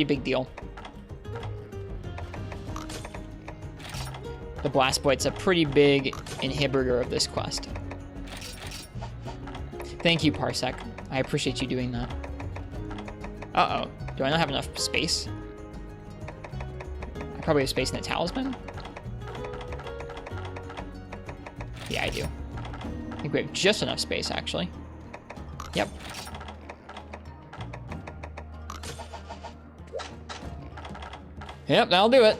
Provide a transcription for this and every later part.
Pretty big deal. The Blast Bite's a pretty big inhibitor of this quest. Thank you, Parsec. I appreciate you doing that. Uh-oh. Do I not have enough space? I probably have space in the talisman? Yeah, I do. I think we have just enough space, actually. Yep. Yep, that'll do it.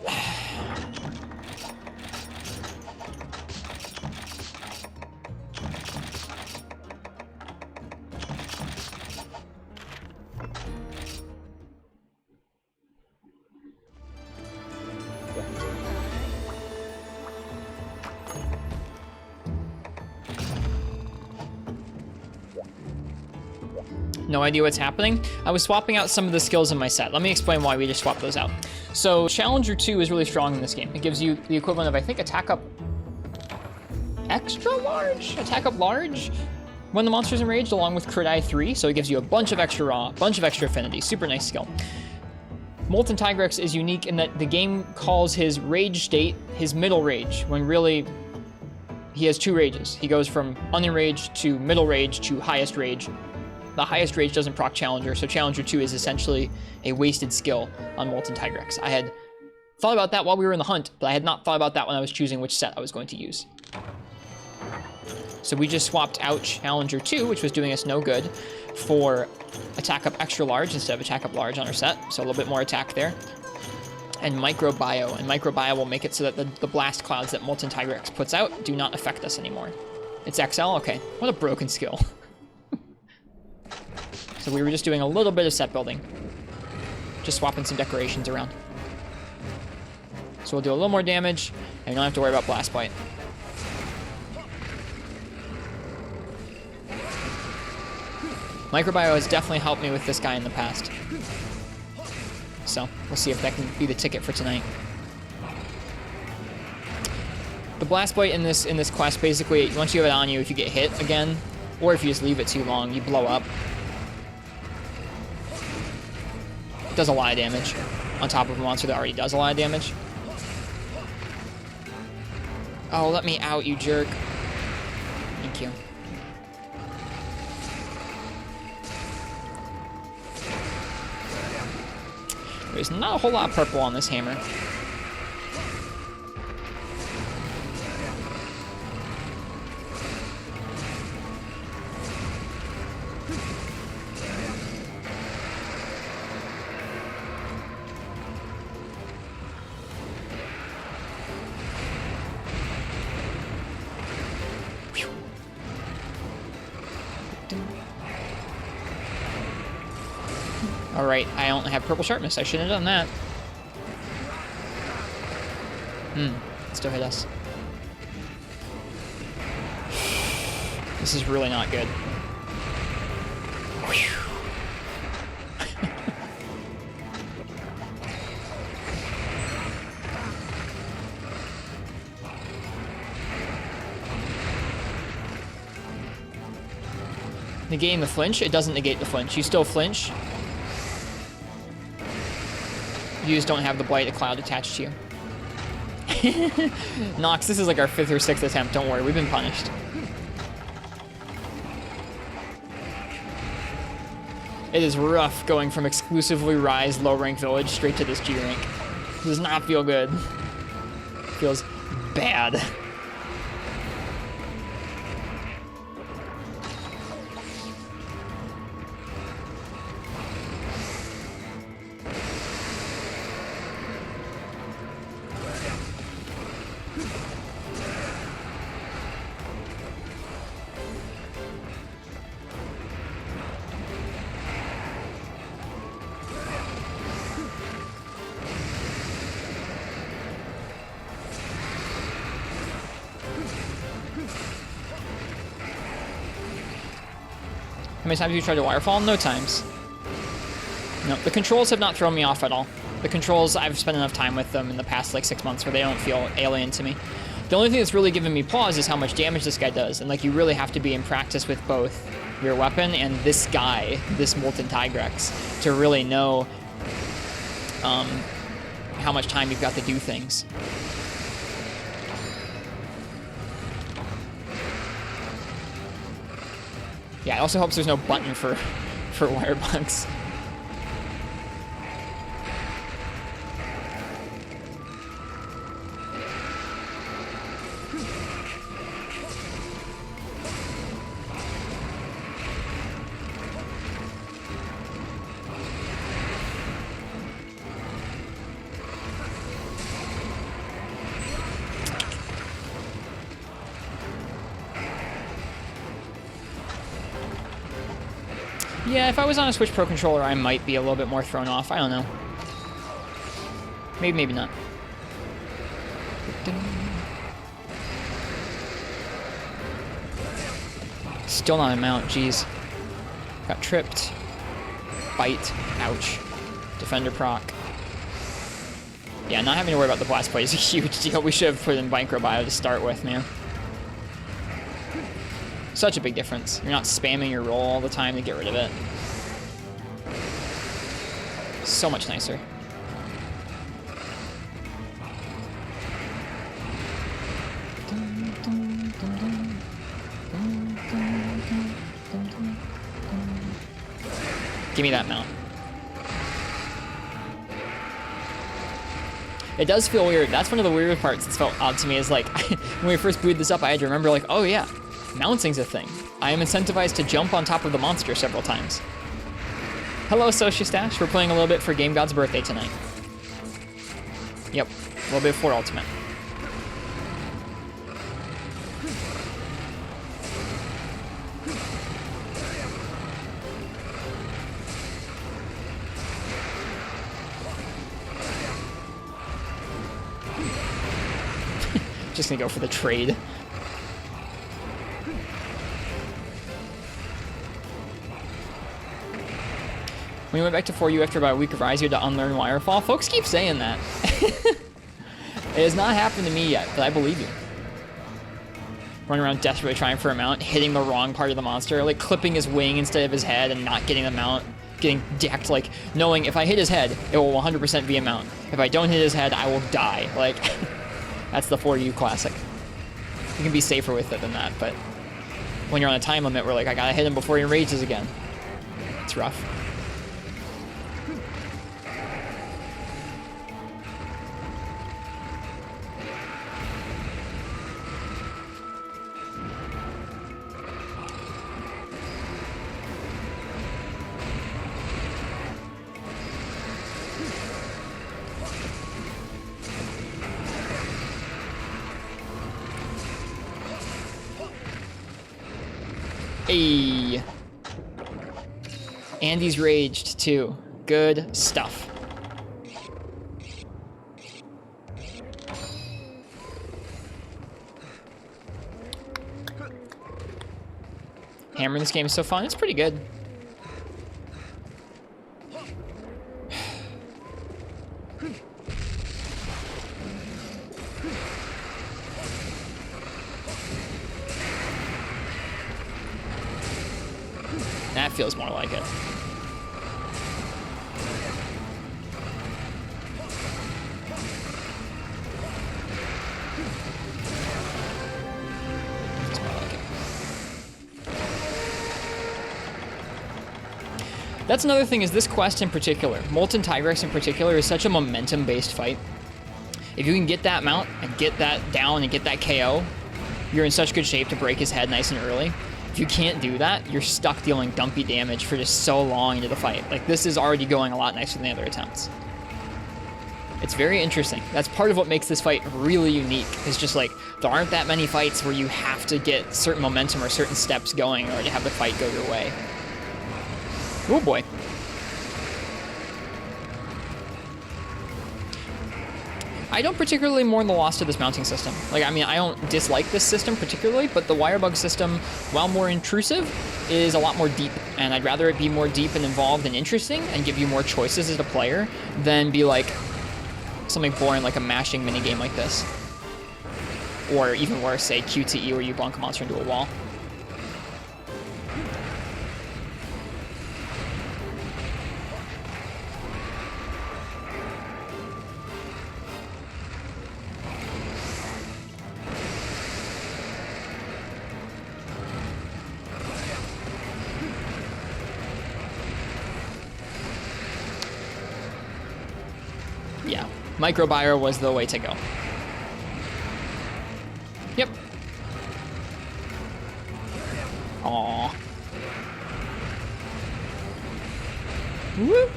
No idea what's happening. I was swapping out some of the skills in my set. Let me explain why we just swapped those out. So Challenger 2 is really strong in this game. It gives you the equivalent of, I think, attack up extra large? Attack up large when the monster's enraged, along with crit eye 3. So it gives you a bunch of extra raw, bunch of extra affinity. Super nice skill. Molten Tigrex is unique in that the game calls his rage state his middle rage, when really he has 2 rages. He goes from unenraged to middle rage to highest rage. The highest rage doesn't proc Challenger, so Challenger 2 is essentially a wasted skill on Molten Tigrex. I had thought about that while we were in the hunt, but I had not thought about that when I was choosing which set I was going to use. So we just swapped out Challenger 2, which was doing us no good, for attack up extra large instead of attack up large on our set, so a little bit more attack there. And Microbio, and Microbio will make it so that the blast clouds that Molten Tigrex puts out do not affect us anymore. It's XL? Okay. What a broken skill. So we were just doing a little bit of set building. Just swapping some decorations around. So we'll do a little more damage, and we don't have to worry about Blast Bite. Microbio has definitely helped me with this guy in the past. So we'll see if that can be the ticket for tonight. The Blast Bite in this quest, basically, once you have it on you, if you get hit again, or if you just leave it too long, you blow up. It does a lot of damage on top of a monster that already does a lot of damage. Oh, let me out, you jerk. Thank you. There's not a whole lot of purple on this hammer. Alright, I don't have purple sharpness. I shouldn't have done that. Still hit us. This is really not good. Negating the flinch? It doesn't negate the flinch. You still flinch. You just don't have the Blight of Cloud attached to you. Nox, this is like our 5th or 6th attempt. Don't worry, we've been punished. It is rough going from exclusively Rise low rank village straight to this G rank. It does not feel good. It feels bad. How many times have you tried to wirefall? No times. No, the controls have not thrown me off at all. The controls, I've spent enough time with them in the past like 6 months where they don't feel alien to me. The only thing that's really given me pause is how much damage this guy does. And like, you really have to be in practice with both your weapon and this guy, this Molten Tigrex, to really know how much time you've got to do things. Yeah, it also helps there's no button for wire bugs. Yeah, if I was on a Switch Pro controller, I might be a little bit more thrown off. I don't know. Maybe, maybe not. Still not a mount, jeez. Got tripped. Bite. Ouch. Defender proc. Yeah, not having to worry about the blast plate is a huge deal. We should have put in Microbio to start with, man. Such a big difference. You're not spamming your roll all the time to get rid of it. So much nicer. Give me that mount. It does feel weird. That's one of the weird parts that's felt odd to me is like, when we first booted this up, I had to remember like, oh yeah, mounting's a thing. I am incentivized to jump on top of the monster several times. Hello, Sociastash. We're playing a little bit for Game God's birthday tonight. Yep, a little bit for Ultimate. Just gonna go for the trade. When you went back to 4U after about a week of Rise, you had to unlearn Wirefall. Folks keep saying that. It has not happened to me yet, but I believe you. Running around desperately trying for a mount, hitting the wrong part of the monster, like clipping his wing instead of his head and not getting the mount, getting decked, like knowing if I hit his head, it will 100% be a mount. If I don't hit his head, I will die. Like, that's the 4U classic. You can be safer with it than that, but when you're on a time limit, we're like, I gotta hit him before he enrages again. It's rough. Hey. Andy's raged too. Good stuff. Hammer in this game is so fun. It's pretty good. That feels more like it. It's more like it. That's another thing is this quest in particular, Molten Tigrex in particular, is such a momentum-based fight. If you can get that mount and get that down and get that KO, you're in such good shape to break his head nice and early. If you can't do that, you're stuck dealing dumpy damage for just so long into the fight. Like, this is already going a lot nicer than the other attempts. It's very interesting. That's part of what makes this fight really unique. It's just like, there aren't that many fights where you have to get certain momentum or certain steps going in order to have the fight go your way. Oh boy. I don't particularly mourn the loss to this mounting system. Like, I mean, I don't dislike this system particularly, but the wire bug system, while more intrusive, is a lot more deep. And I'd rather it be more deep and involved and interesting and give you more choices as a player than be like something boring like a mashing minigame like this. Or even worse, say QTE where you bonk a monster into a wall. Yeah, microbio was the way to go. Yep. Aww. Woo!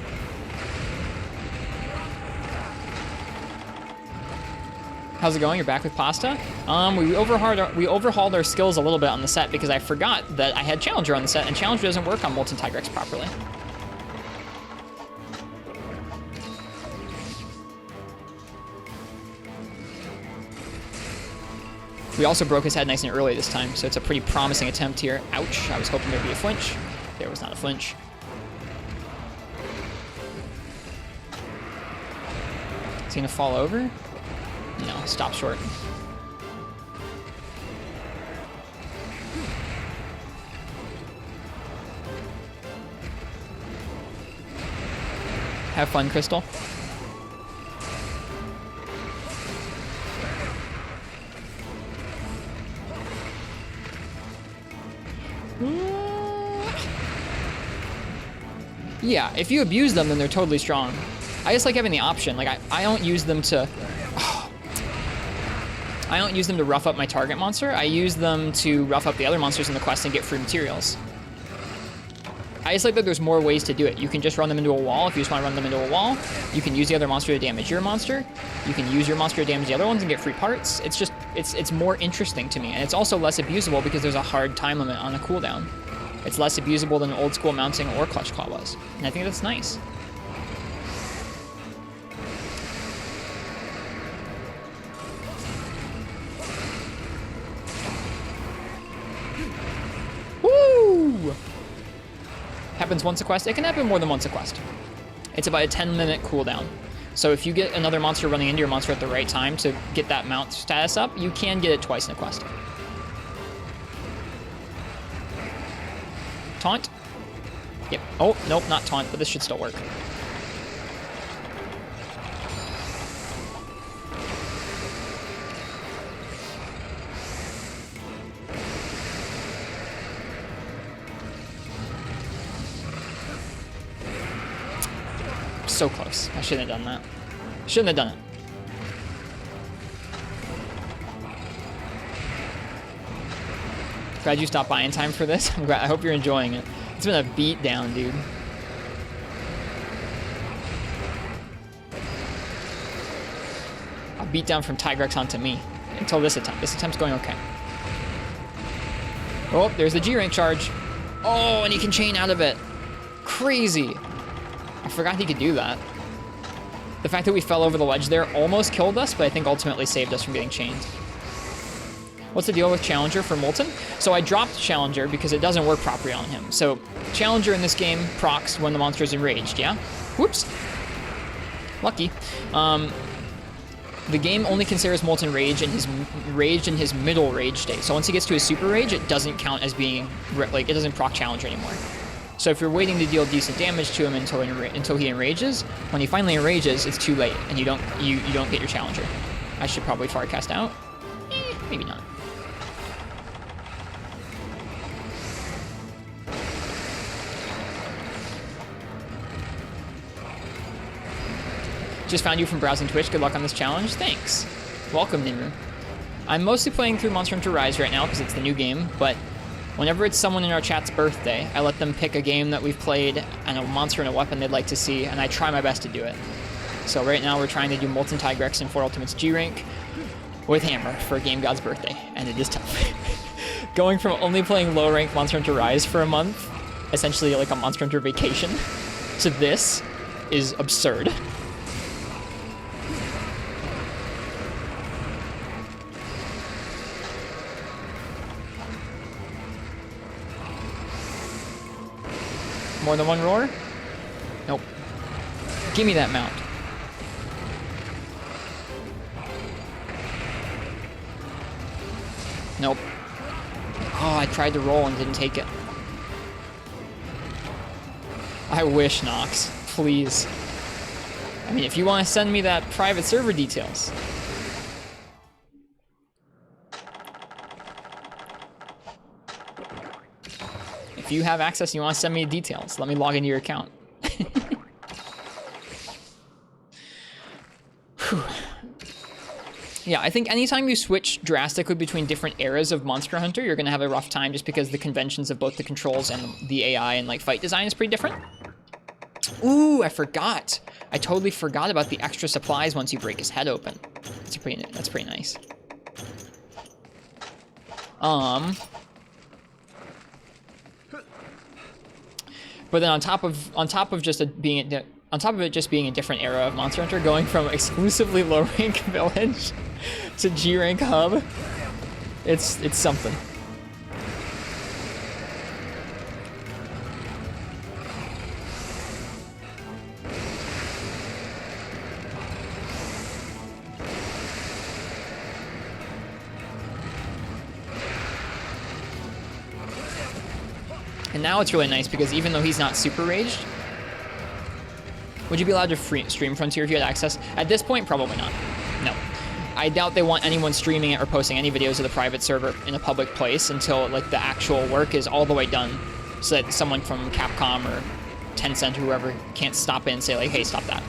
How's it going? You're back with pasta? We overhauled our skills a little bit on the set because I forgot that I had Challenger on the set, and Challenger doesn't work on Molten Tigrex properly. We also broke his head nice and early this time, so it's a pretty promising attempt here. Ouch, I was hoping there'd be a flinch. There was not a flinch. Is he gonna fall over? No, stop short. Have fun, Crystal. Yeah, if you abuse them, then they're totally strong. I just like having the option. Like, I don't use them to... I don't use them to rough up my target monster. I use them to rough up the other monsters in the quest and get free materials. I just like that there's more ways to do it. You can just run them into a wall if you just want to run them into a wall. You can use the other monster to damage your monster. You can use your monster to damage the other ones and get free parts. It's just, it's more interesting to me. And it's also less abusable because there's a hard time limit on the cooldown. It's less abusable than old school mounting or Clutch Claw was. And I think that's nice. Woo! Happens once a quest. It can happen more than once a quest. It's about a 10-minute cooldown. So if you get another monster running into your monster at the right time to get that mount status up, you can get it twice in a quest. Taunt? Yep. Oh, nope, not taunt, but this should still work. So close. I shouldn't have done that. Shouldn't have done it. Glad you stopped by in time for this. I'm glad. I hope you're enjoying it. It's been a beat down, dude. A beat down from Tigrex onto me until this attempt. This attempt's going okay. Oh, there's the G rank charge. Oh, and he can chain out of it. Crazy. I forgot he could do that. The fact that we fell over the ledge there almost killed us, but I think ultimately saved us from getting chained. What's the deal with Challenger for Molten? So I dropped Challenger because it doesn't work properly on him. So Challenger in this game procs when the monster is enraged, yeah? Whoops. Lucky. The game only considers Molten Rage in his middle rage state. So once he gets to his super rage, it doesn't count as being, like, it doesn't proc Challenger anymore. So if you're waiting to deal decent damage to him until he enrages, when he finally enrages, it's too late, and you don't get your Challenger. I should probably far cast out. Maybe not. Just found you from browsing Twitch. Good luck on this challenge. Thanks. Welcome, Nimru. I'm mostly playing through Monster Hunter Rise right now because it's the new game, but whenever it's someone in our chat's birthday, I let them pick a game that we've played and a monster and a weapon they'd like to see, and I try my best to do it. So right now we're trying to do Molten Tigrex and 4 Ultimates G-Rank with Hammer for Game God's birthday, and it is tough. Going from only playing low-rank Monster Hunter Rise for a month, essentially like a Monster Hunter vacation, to this is absurd. More than one roar? Nope. Give me that mount. Nope. Oh, I tried to roll and didn't take it. I wish, Nox. Please. I mean, if you want to send me that private server details. If you have access and you want to send me details, let me log into your account. Yeah, I think anytime you switch drastically between different eras of Monster Hunter, you're gonna have a rough time just because the conventions of both the controls and the AI and like fight design is pretty different. Ooh, I forgot. I totally forgot about the extra supplies once you break his head open. That's pretty nice. But then on top of it just being a different era of Monster Hunter, going from exclusively low rank village to G rank hub, it's something. And now it's really nice because even though he's not super raged, would you be allowed to stream Frontier if you had access? At this point, probably not. No. I doubt they want anyone streaming it or posting any videos of the private server in a public place until like the actual work is all the way done, so that someone from Capcom or Tencent or whoever can't stop in and say like, hey, stop that.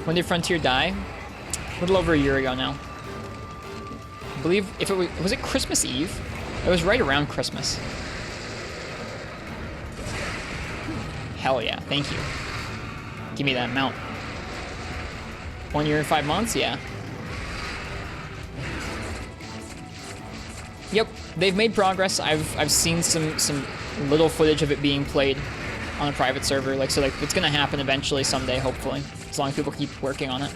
When did Frontier die? A little over a year ago now. I believe if it was it Christmas Eve? It was right around Christmas. Hell yeah, thank you. Give me that mount. 1 year and 5 months, yeah. Yep, they've made progress. I've seen some little footage of it being played on a private server. Like, so like it's gonna happen eventually someday, hopefully. As long as people keep working on it.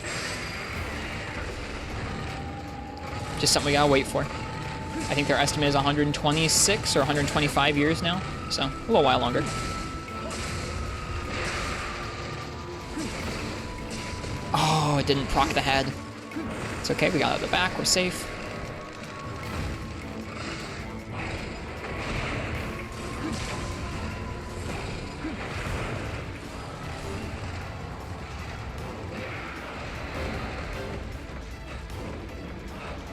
Just something we gotta wait for. I think their estimate is 126 or 125 years now, so a little while longer. Oh, it didn't proc the head. It's okay, we got out the back, we're safe.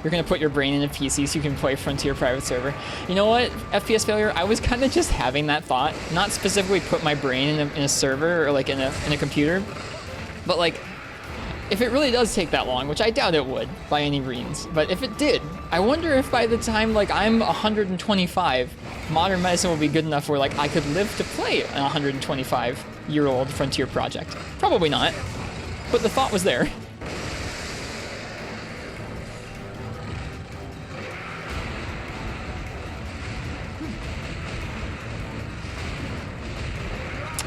You're gonna put your brain in a PC so you can play Frontier private server. You know what, FPS failure, I was kind of just having that thought. Not specifically put my brain in a server or like in a computer, but like, if it really does take that long, which I doubt it would by any means, but if it did, I wonder if by the time like I'm 125, modern medicine will be good enough where like I could live to play an 125-year-old Frontier project. Probably not, but the thought was there.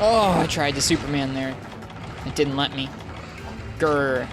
Oh, I tried to Superman there. It didn't let me. Grr.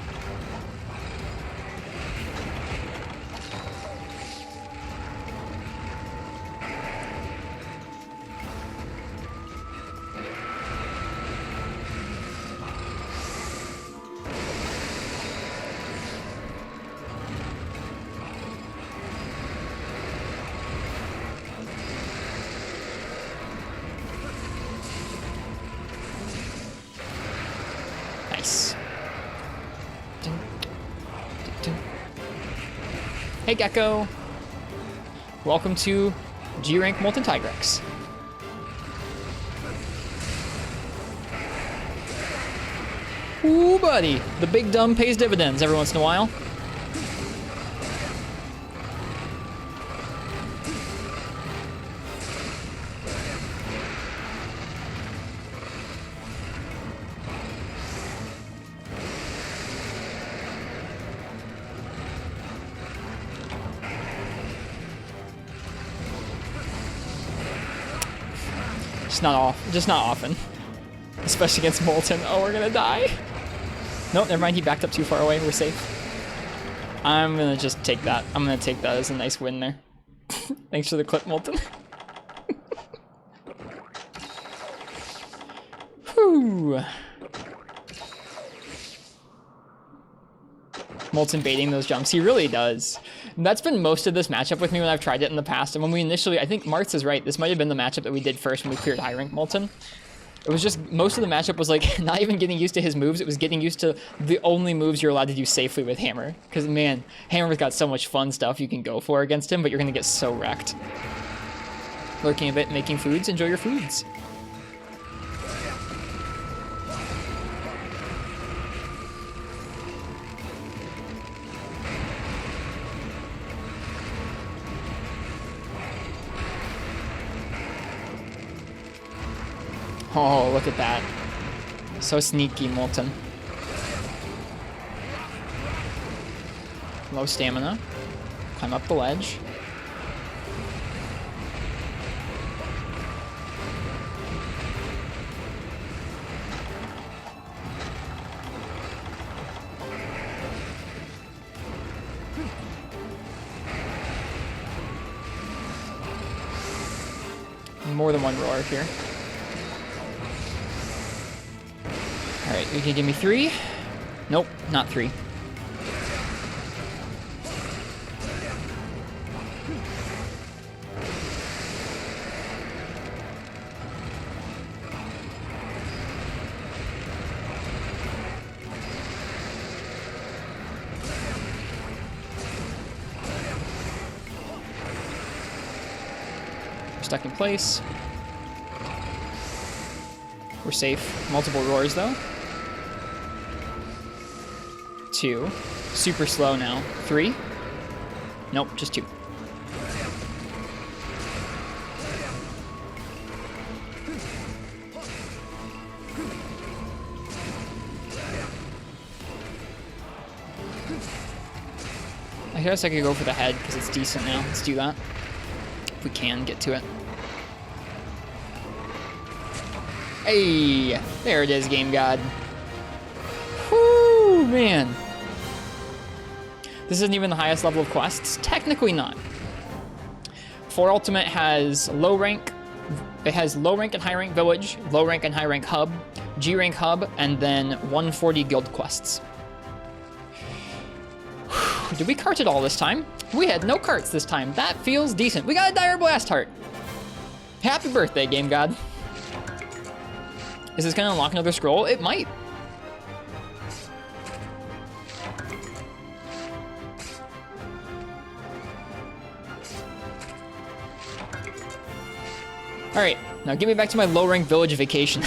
Nice. Hey Gecko! Welcome to G-Rank Molten Tigrex. Ooh, buddy! The big dumb pays dividends every once in a while. Just not often. Especially against Molten. Oh, we're gonna die. Nope, never mind, he backed up too far away, we're safe. I'm gonna just take that. I'm gonna take that as a nice win there. Thanks for the clip, Molten. Whew. Molten baiting those jumps. He really does. And that's been most of this matchup with me when I've tried it in the past. And when we initially, I think Martz is right, this might have been the matchup that we did first when we cleared high rank Molten. It was just, most of the matchup was like, not even getting used to his moves, it was getting used to the only moves you're allowed to do safely with Hammer. Because man, Hammer's got so much fun stuff you can go for against him, but you're gonna get so wrecked. Lurking a bit, making foods, enjoy your foods. Oh, look at that. So sneaky, Molten. Low stamina. Climb up the ledge. More than one roar here. Alright, you can give me 3. Nope, not 3. Stuck in place. We're safe. Multiple roars though. 2. Super slow now. 3. Nope, just 2. I guess I could go for the head because it's decent now. Let's do that. If we can get to it. Hey, there it is, Game God. Whoo, man. This isn't even the highest level of quests. Technically not. 4 Ultimate has low rank. It has low rank and high rank village, low rank and high rank hub, G rank hub, and then 140 guild quests. Did we cart it all this time? We had no carts this time. That feels decent. We got a Dire Blast Heart. Happy birthday, Game God. Is this gonna unlock another scroll? It might. All right, now get me back to my low rank village vacation.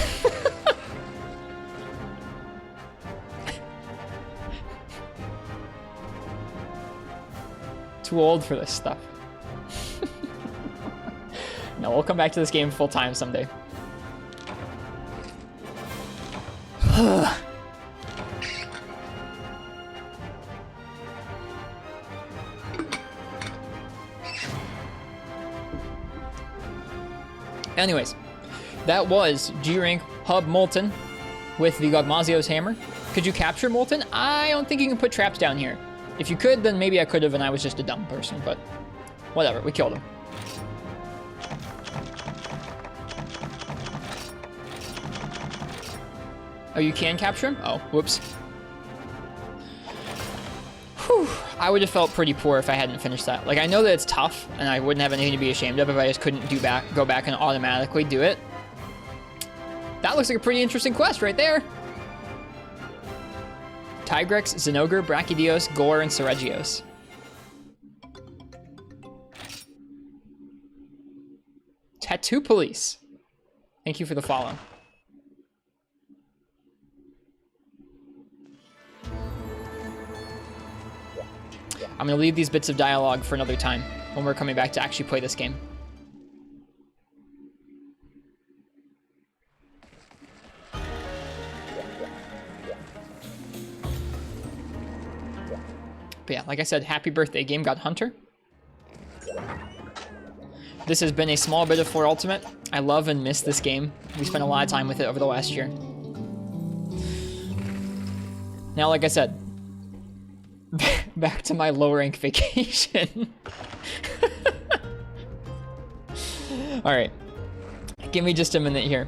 Too old for this stuff. No, we'll come back to this game full time someday. Anyways, that was G-Rank Hub Molten with the Gogmazio's Hammer. Could you capture Molten? I don't think you can put traps down here. If you could, then maybe I could have and I was just a dumb person, but whatever, we killed him. Oh, you can capture him? Oh, whoops. Whew. I would have felt pretty poor if I hadn't finished that. Like, I know that it's tough, and I wouldn't have anything to be ashamed of if I just couldn't go back and automatically do it. That looks like a pretty interesting quest right there. Tigrex, Zinogre, Brachydios, Gore, and Seregios. Tattoo Police. Thank you for the follow. I'm going to leave these bits of dialogue for another time when we're coming back to actually play this game. But yeah, like I said, happy birthday, GameGodHunter. This has been a small bit of 4 Ultimate. I love and miss this game. We spent a lot of time with it over the last year. Now, like I said, back to my low rank vacation. All right, give me just a minute here.